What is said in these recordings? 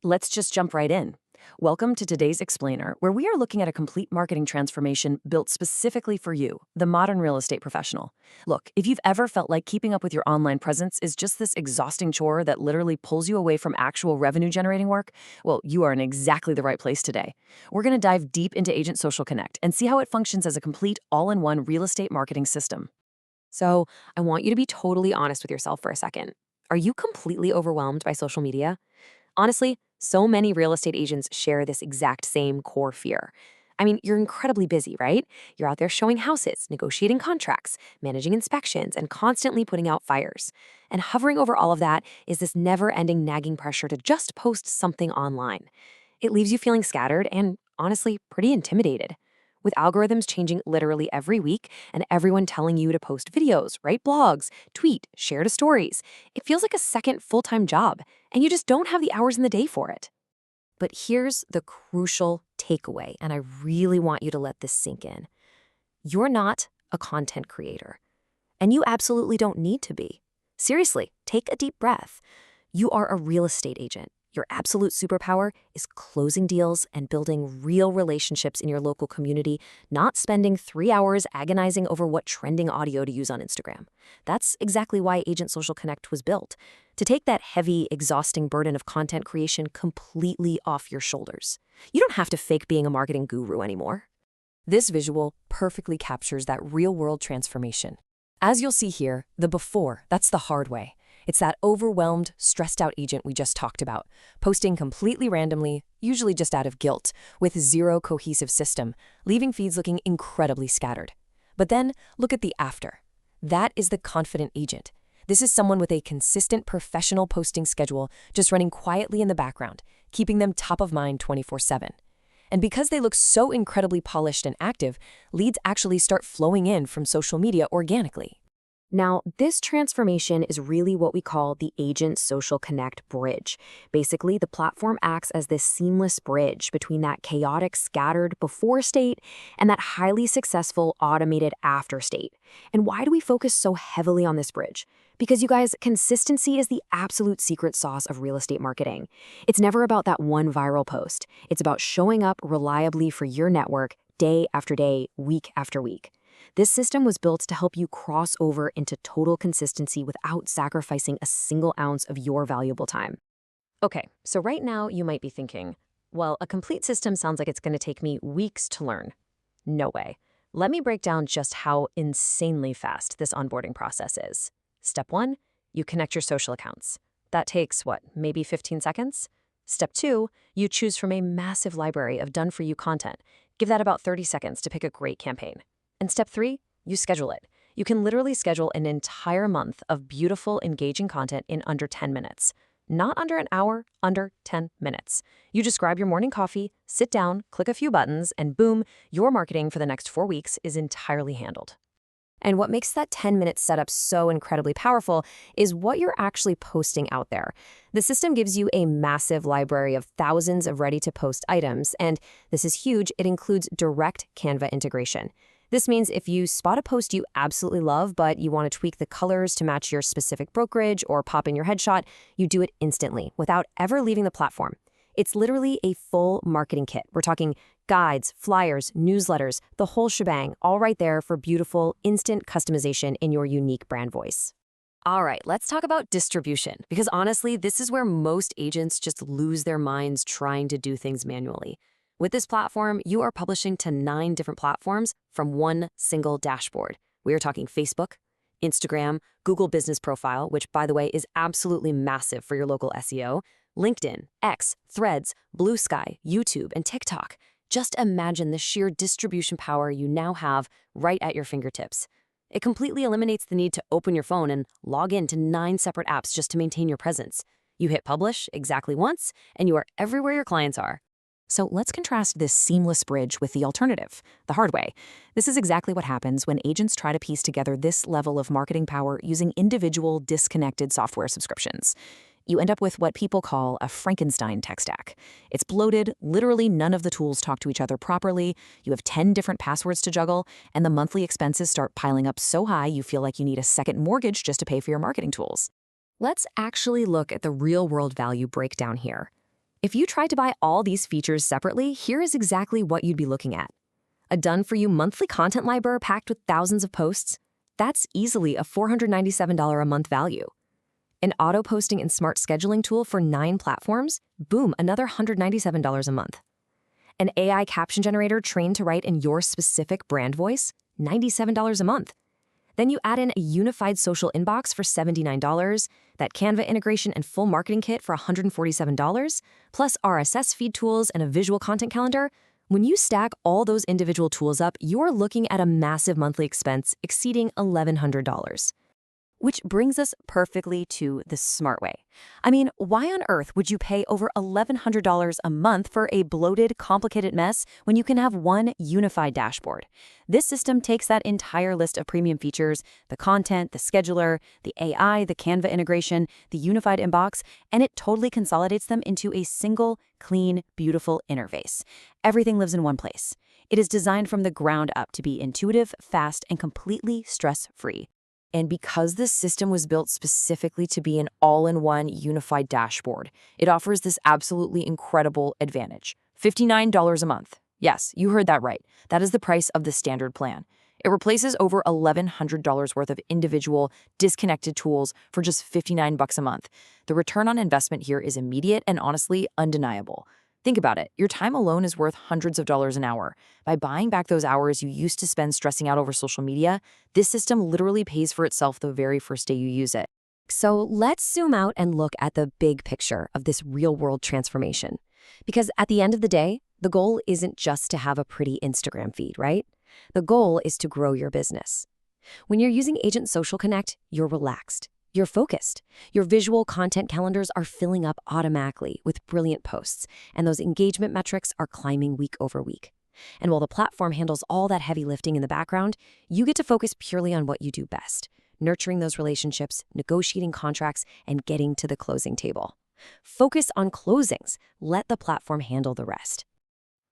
Let's just jump right in. Welcome to today's Explainer, where we are looking at a complete marketing transformation built specifically for you, the modern real estate professional. Look, if you've ever felt like keeping up with your online presence is just this exhausting chore that literally pulls you away from actual revenue-generating work, well, you are in exactly the right place today. We're going to dive deep into Agent Social Connect and see how it functions as a complete all-in-one real estate marketing system. So, I want you to be totally honest with yourself for a second. Are you completely overwhelmed by social media? Honestly, so many real estate agents share this exact same core fear. I mean, you're incredibly busy, right? You're out there showing houses, negotiating contracts, managing inspections, and constantly putting out fires. And hovering over all of that is this never ending nagging pressure to just post something online. It leaves you feeling scattered and, honestly, pretty intimidated. With algorithms changing literally every week and everyone telling you to post videos, write blogs, tweet, share to stories, it feels like a second full-time job, and you just don't have the hours in the day for it. But here's the crucial takeaway, and I really want you to let this sink in. You're not a content creator, and you absolutely don't need to be. Seriously, take a deep breath. You are a real estate agent. Your absolute superpower is closing deals and building real relationships in your local community, not spending 3 hours agonizing over what trending audio to use on Instagram. That's exactly why Agent Social Connect was built, to take that heavy, exhausting burden of content creation completely off your shoulders. You don't have to fake being a marketing guru anymore. This visual perfectly captures that real-world transformation. As you'll see here, the before, that's the hard way. It's that overwhelmed, stressed-out agent we just talked about, posting completely randomly, usually just out of guilt, with zero cohesive system, leaving feeds looking incredibly scattered. But then, look at the after. That is the confident agent. This is someone with a consistent professional posting schedule just running quietly in the background, keeping them top of mind 24/7. And because they look so incredibly polished and active, leads actually start flowing in from social media organically. Now, this transformation is really what we call the Agent Social Connect bridge. Basically, the platform acts as this seamless bridge between that chaotic, scattered before state and that highly successful automated after state. And why do we focus so heavily on this bridge? Because you guys, consistency is the absolute secret sauce of real estate marketing. It's never about that one viral post. It's about showing up reliably for your network day after day, week after week. This system was built to help you cross over into total consistency without sacrificing a single ounce of your valuable time. Okay, so right now you might be thinking, well, a complete system sounds like it's going to take me weeks to learn. No way. Let me break down just how insanely fast this onboarding process is. Step 1, you connect your social accounts. That takes, maybe 15 seconds? Step 2, you choose from a massive library of done-for-you content. Give that about 30 seconds to pick a great campaign. And step 3, you schedule it. You can literally schedule an entire month of beautiful, engaging content in under 10 minutes. Not under an hour, under 10 minutes. You just grab your morning coffee, sit down, click a few buttons, and boom, your marketing for the next 4 weeks is entirely handled. And what makes that 10-minute setup so incredibly powerful is what you're actually posting out there. The system gives you a massive library of thousands of ready-to-post items, and this is huge, it includes direct Canva integration. This means if you spot a post you absolutely love, but you want to tweak the colors to match your specific brokerage or pop in your headshot, you do it instantly without ever leaving the platform. It's literally a full marketing kit. We're talking guides, flyers, newsletters, the whole shebang, all right there for beautiful, instant customization in your unique brand voice. All right, let's talk about distribution, because honestly, this is where most agents just lose their minds trying to do things manually. With this platform, you are publishing to 9 different platforms from one single dashboard. We are talking Facebook, Instagram, Google Business Profile, which, by the way, is absolutely massive for your local SEO, LinkedIn, X, Threads, Blue Sky, YouTube, and TikTok. Just imagine the sheer distribution power you now have right at your fingertips. It completely eliminates the need to open your phone and log in to 9 separate apps just to maintain your presence. You hit publish exactly once, and you are everywhere your clients are. So let's contrast this seamless bridge with the alternative, the hard way. This is exactly what happens when agents try to piece together this level of marketing power using individual, disconnected software subscriptions. You end up with what people call a Frankenstein tech stack. It's bloated, literally none of the tools talk to each other properly, you have 10 different passwords to juggle, and the monthly expenses start piling up so high you feel like you need a second mortgage just to pay for your marketing tools. Let's actually look at the real-world value breakdown here. If you tried to buy all these features separately, here is exactly what you'd be looking at. A done-for-you monthly content library packed with thousands of posts? That's easily a $497 a month value. An auto-posting and smart scheduling tool for 9 platforms? Boom, another $197 a month. An AI caption generator trained to write in your specific brand voice? $97 a month. Then you add in a unified social inbox for $79, that Canva integration and full marketing kit for $147, plus RSS feed tools and a visual content calendar. When you stack all those individual tools up, you're looking at a massive monthly expense exceeding $1,100. Which brings us perfectly to the smart way. I mean, why on earth would you pay over $1,100 a month for a bloated, complicated mess when you can have one unified dashboard? This system takes that entire list of premium features, the content, the scheduler, the AI, the Canva integration, the unified inbox, and it totally consolidates them into a single, clean, beautiful interface. Everything lives in one place. It is designed from the ground up to be intuitive, fast, and completely stress-free. And because this system was built specifically to be an all-in-one unified dashboard, it offers this absolutely incredible advantage. $59 a month. Yes, you heard that right. That is the price of the standard plan. It replaces over $1,100 worth of individual, disconnected tools for just $59 a month. The return on investment here is immediate and honestly undeniable. Think about it. Your time alone is worth hundreds of dollars an hour. By buying back those hours you used to spend stressing out over social media, this system literally pays for itself the very first day you use it. So let's zoom out and look at the big picture of this real-world transformation. Because at the end of the day, the goal isn't just to have a pretty Instagram feed, right? The goal is to grow your business. When you're using Agent Social Connect, you're relaxed. You're focused. Your visual content calendars are filling up automatically with brilliant posts, and those engagement metrics are climbing week over week. And while the platform handles all that heavy lifting in the background, you get to focus purely on what you do best, nurturing those relationships, negotiating contracts, and getting to the closing table. Focus on closings. Let the platform handle the rest.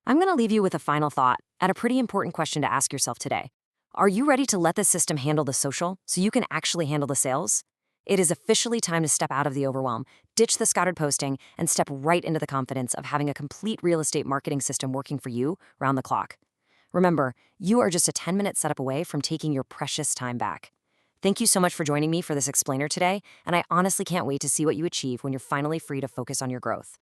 I'm going to leave you with a final thought and a pretty important question to ask yourself today. Are you ready to let the system handle the social so you can actually handle the sales? It is officially time to step out of the overwhelm, ditch the scattered posting, and step right into the confidence of having a complete real estate marketing system working for you round the clock. Remember, you are just a 10-minute setup away from taking your precious time back. Thank you so much for joining me for this explainer today, and I honestly can't wait to see what you achieve when you're finally free to focus on your growth.